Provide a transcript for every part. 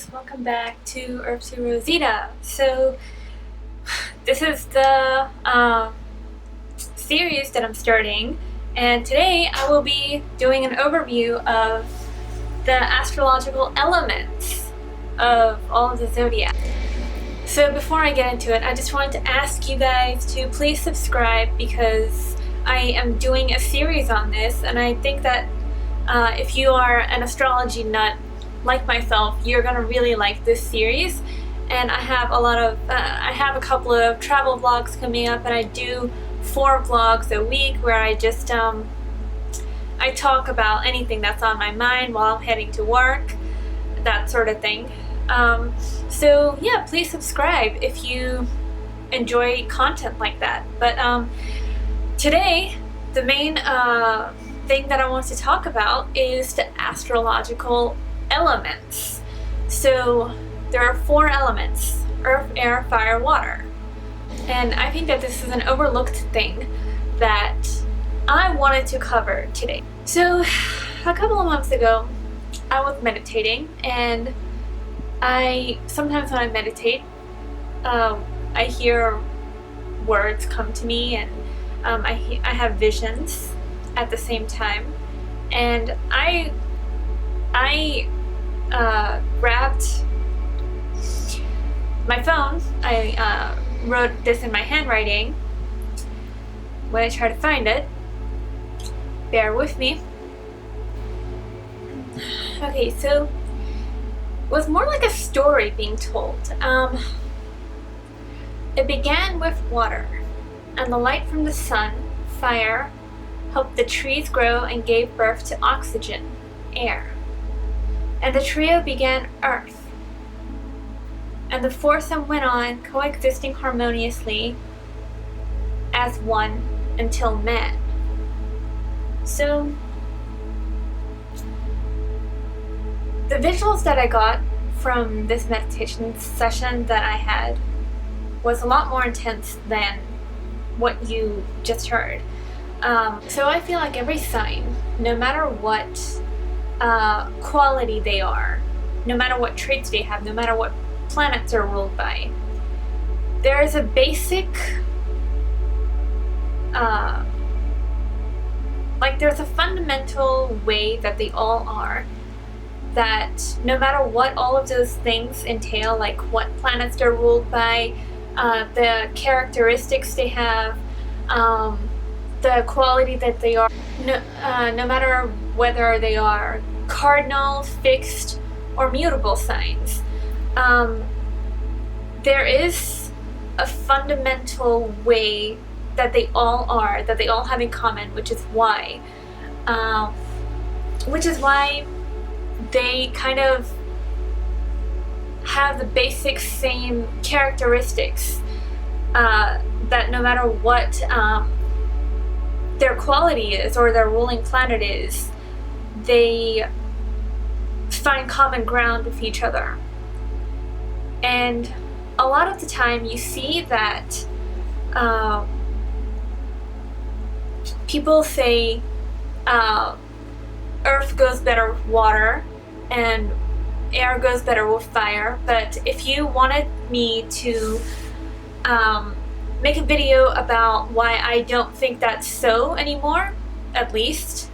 guys, welcome back to Earth to Rosita. So this is the series that I'm starting, and today I will be doing an overview of the astrological elements of all of the zodiac. So before I get into it, I just wanted to ask you guys to please subscribe because I am doing a series on this, and I think that if you are an astrology nut like myself, you're gonna really like this series. And I have a couple of travel vlogs coming up, and I do 4 vlogs a week where I just I talk about anything that's on my mind while I'm heading to work, that sort of thing. So yeah, please subscribe if you enjoy content like that. But today the main thing that I want to talk about is the astrological elements. So there are 4 elements: earth, air, fire, water. And I think that this is an overlooked thing that I wanted to cover today. So a couple of months ago I was meditating, and sometimes when I meditate I hear words come to me, and I have visions at the same time. And I grabbed my phone. I wrote this in my handwriting when I try to find it. Bear with me. Okay, so it was more like a story being told. It began with water, and the light from the sun, fire, helped the trees grow and gave birth to oxygen, air. And the trio began earth. And the foursome went on, coexisting harmoniously as one until man. So the visuals that I got from this meditation session that I had was a lot more intense than what you just heard. So I feel like every sign, no matter what quality they are, no matter what traits they have, no matter what planets are ruled by, there is a basic there's a fundamental way that they all are, that no matter what all of those things entail, like what planets they're ruled by, the characteristics they have, the quality that they are, no matter whether they are cardinal, fixed, or mutable signs, there is a fundamental way that they all are, that they all have in common, which is why they kind of have the basic same characteristics, that no matter what their quality is or their ruling planet is, they find common ground with each other. And a lot of the time you see that people say earth goes better with water and air goes better with fire. But if you wanted me to make a video about why I don't think that's so anymore, at least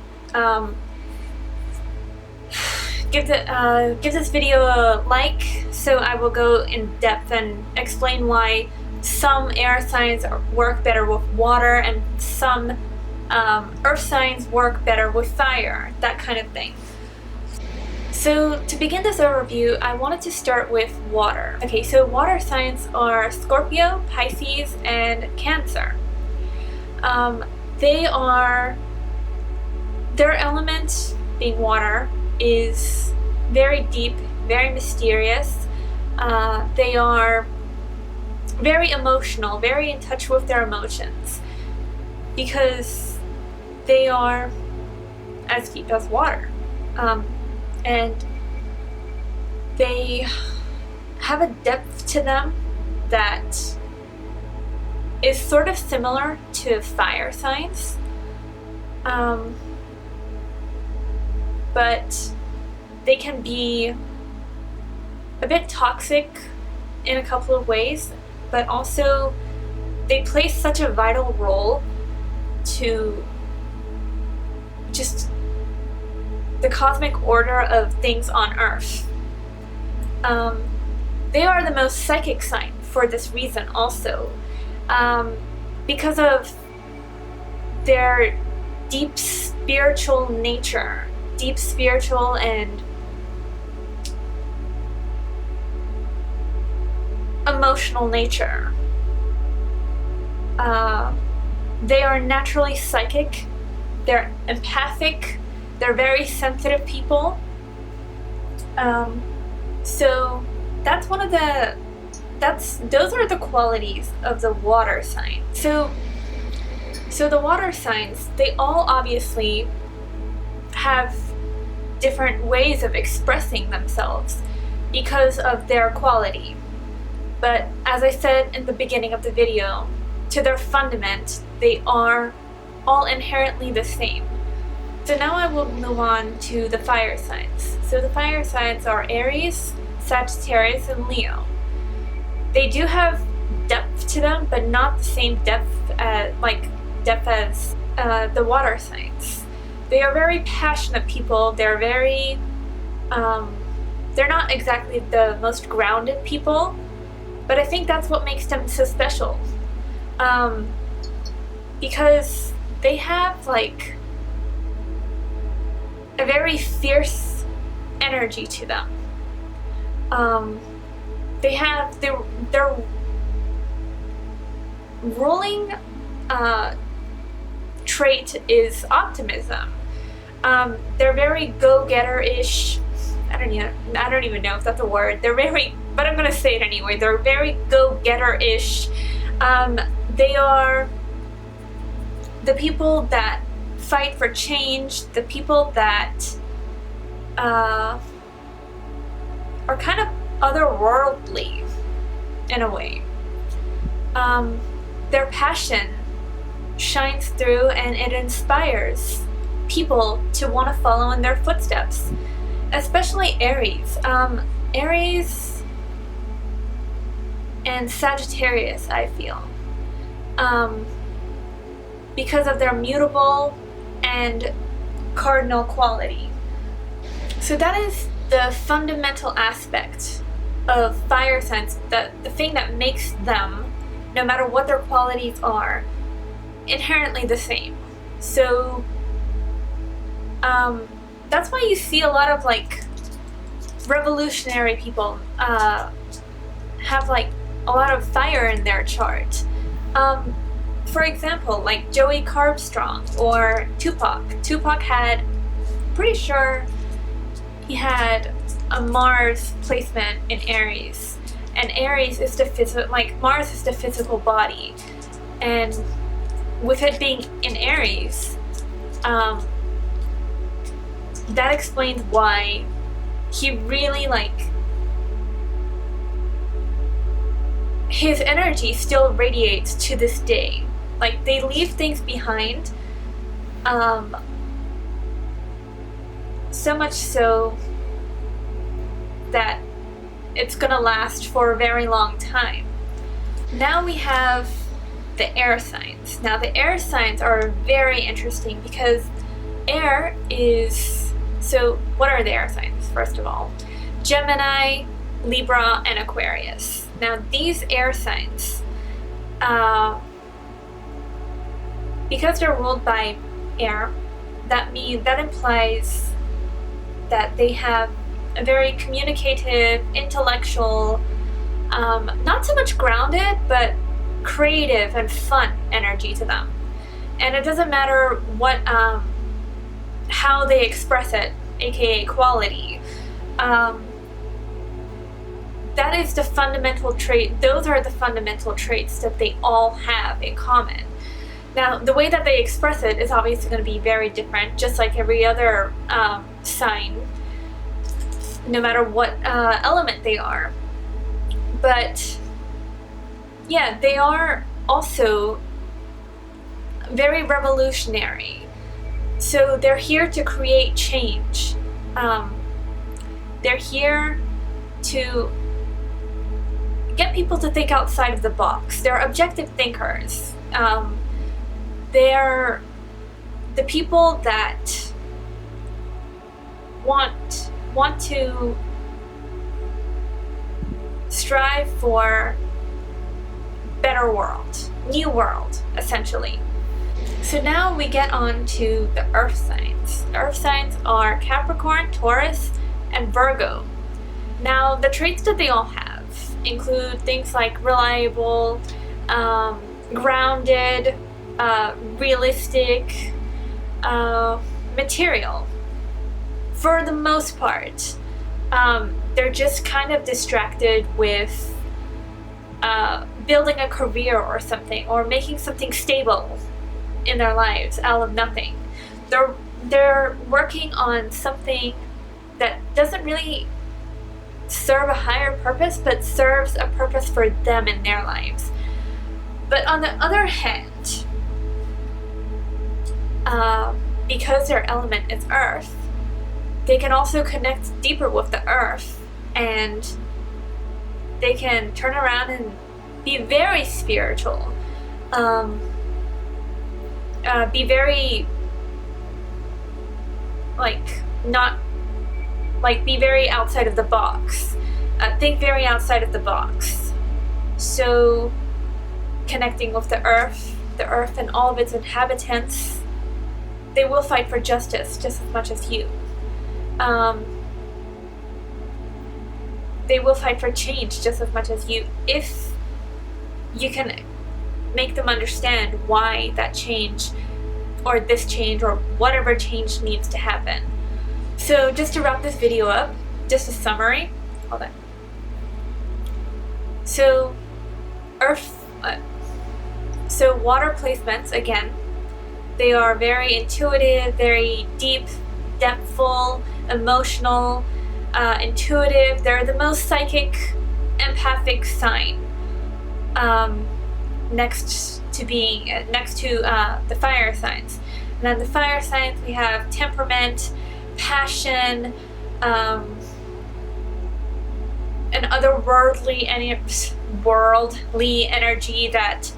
give this video a like, so I will go in depth and explain why some air signs work better with water and some earth signs work better with fire, that kind of thing. So to begin this overview, I wanted to start with water. Okay, so water signs are Scorpio, Pisces, and Cancer. Their element, being water, is very deep, very mysterious. They are very emotional, very in touch with their emotions, because they are as deep as water. And they have a depth to them that is sort of similar to fire signs. But they can be a bit toxic in a couple of ways, but also they play such a vital role to just the cosmic order of things on Earth. They are the most psychic sign for this reason also, because of their deep spiritual nature, deep spiritual and emotional nature. They are naturally psychic, they're empathic, they're very sensitive people. So that's those are the qualities of the water sign. So the water signs, they all obviously have different ways of expressing themselves because of their quality. But as I said in the beginning of the video, to their fundament, they are all inherently the same. So now I will move on to the fire signs. So the fire signs are Aries, Sagittarius, and Leo. They do have depth to them, but not the same depth as the water signs. They are very passionate people. They're very, they're not exactly the most grounded people, but I think that's what makes them so special. Because they have like a very fierce energy to them. Their ruling trait is optimism. They're very go-getter-ish. I don't even know if that's a word. But I'm gonna say it anyway. They're very go-getter-ish. They are the people that fight for change, the people that are kind of otherworldly in a way. Their passion shines through and it inspires people to want to follow in their footsteps, especially Aries. Aries and Sagittarius, I feel, because of their mutable and cardinal quality. So that is the fundamental aspect of fire signs, the thing that makes them, no matter what their qualities are, inherently the same. So that's why you see a lot of like revolutionary people have like a lot of fire in their chart. For example, like Joey Carbstrong or Tupac. Tupac had, pretty sure he had a Mars placement in Aries, and Aries is Mars is the physical body, and with it being in Aries, that explains why he really his energy still radiates to this day. Like, they leave things behind, so much so that it's gonna last for a very long time. Now we have the air signs. Now the air signs are very interesting because air is, so what are the air signs? First of all, Gemini, Libra, and Aquarius. Now these air signs, because they're ruled by air, that implies that they have a very communicative, intellectual, not so much grounded, but creative and fun energy to them. And it doesn't matter what, how they express it, aka quality. That is the fundamental trait. Those are the fundamental traits that they all have in common. Now, the way that they express it is obviously going to be very different, just like every other sign, no matter what element they are. But yeah, they are also very revolutionary. So they're here to create change. They're here to get people to think outside of the box. They're objective thinkers. They're the people that want to strive for better world, new world, essentially. So now we get on to the earth signs. The earth signs are Capricorn, Taurus, and Virgo. Now, the traits that they all have include things like reliable, grounded, realistic, material. For the most part, they're just kind of distracted with building a career or something, or making something stable in their lives out of nothing. They're working on something that doesn't really serve a higher purpose, but serves a purpose for them in their lives. But on the other hand, because their element is earth, they can also connect deeper with the earth, and they can turn around and be very spiritual, be very be very outside of the box, think very outside of the box. So connecting with the earth and all of its inhabitants, they will fight for justice just as much as you. They will fight for change just as much as you, if you can make them understand why that change, or this change, or whatever change needs to happen. So just to wrap this video up, just a summary. Hold on. So water placements, again, they are very intuitive, very deep, depthful, emotional, intuitive. They're the most psychic, empathic sign, next to the fire signs. And then the fire signs, we have temperament, passion, and other worldly energy that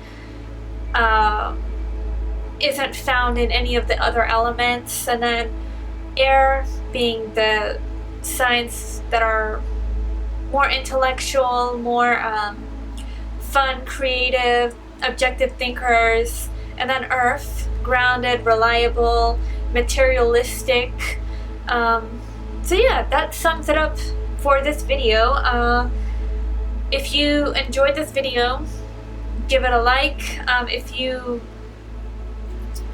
isn't found in any of the other elements. And then air being the signs that are more intellectual, more fun, creative, objective thinkers. And then earth, grounded, reliable, materialistic. So yeah, that sums it up for this video. If you enjoyed this video, give it a like.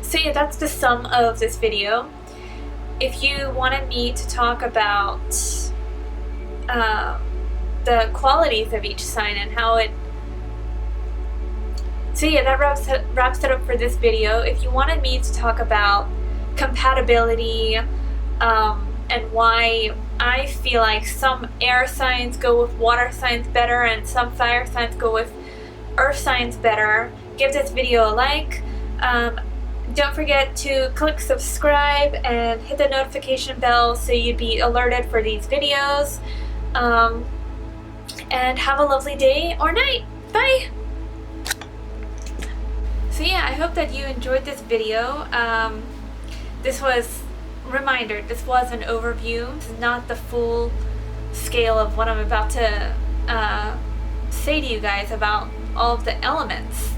So yeah, that's the sum of this video. If you wanted me to talk about the qualities of each sign and how it... So yeah, that wraps it up for this video. If you wanted me to talk about compatibility, and why I feel like some air signs go with water signs better and some fire signs go with earth signs better, give this video a like. Don't forget to click subscribe and hit the notification bell so you'd be alerted for these videos. And have a lovely day or night. Bye! So yeah, I hope that you enjoyed this video. This was an overview. This is not the full scale of what I'm about to say to you guys about all of the elements.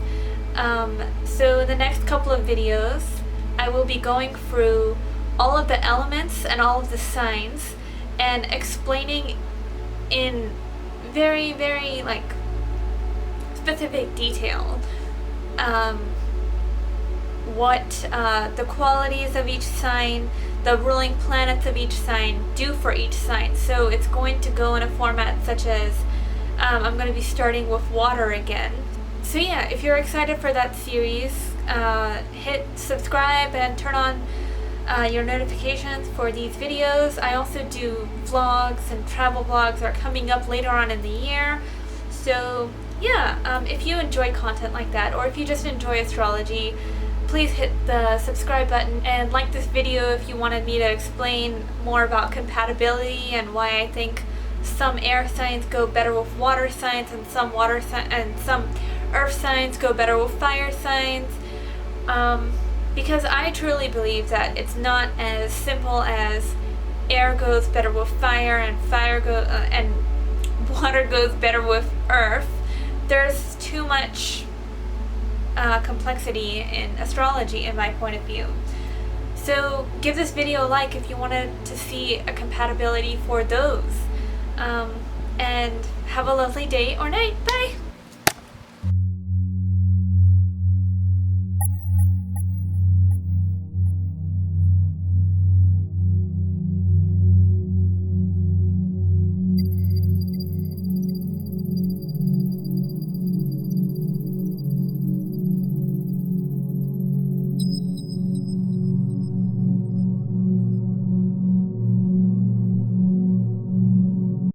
So in the next couple of videos, I will be going through all of the elements and all of the signs and explaining in very, very specific detail what the qualities of each sign, the ruling planets of each sign do for each sign. So it's going to go in a format such as I'm going to be starting with water again. So yeah, if you're excited for that series, hit subscribe and turn on your notifications for these videos. I also do vlogs and travel vlogs that are coming up later on in the year. So yeah, if you enjoy content like that, or if you just enjoy astrology, please hit the subscribe button and like this video if you wanted me to explain more about compatibility and why I think some air signs go better with water signs, and some earth signs go better with fire signs. Because I truly believe that it's not as simple as air goes better with fire and and water goes better with earth. There's too much complexity in astrology in my point of view. So give this video a like if you wanted to see a compatibility for those. And have a lovely day or night. Bye!